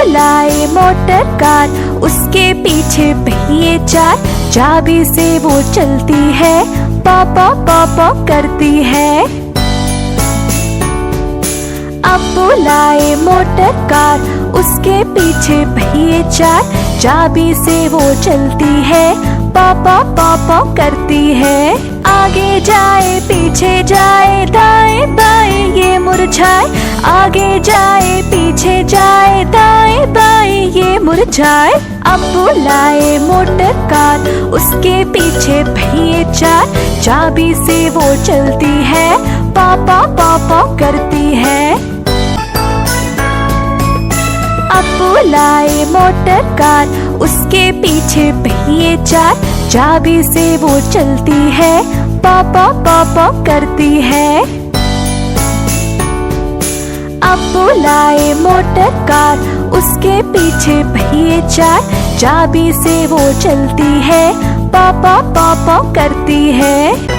लाए motor car, उसके पीछे पहिए चार, चाबी से वो चलती है, पापा पापा करती है। अब्बू लाए मोटर कार, उसके पीछे पहिए चार, चाबी से वो चलती है, पापा पापा करती है। आगे जाए पीछे जाए, दाएं बाएं ये मुरझाए, आगे जाए पीछे जाए, दाएं बाएं ये मुरझाए। अब्बू लाए मोटर कार, उसके पीछे पहिए चार, चाबी से वो चलती है, पापा पापा करती है। अब्बू लाए मोटर कार, उसके पीछे पहिए चार, चाबी से वो चलती है, पापा पापा करती है। अब्बू लाए मोटर कार, उसके पीछे पहिए चार, चाबी से वो चलती है, पापा पापा करती है।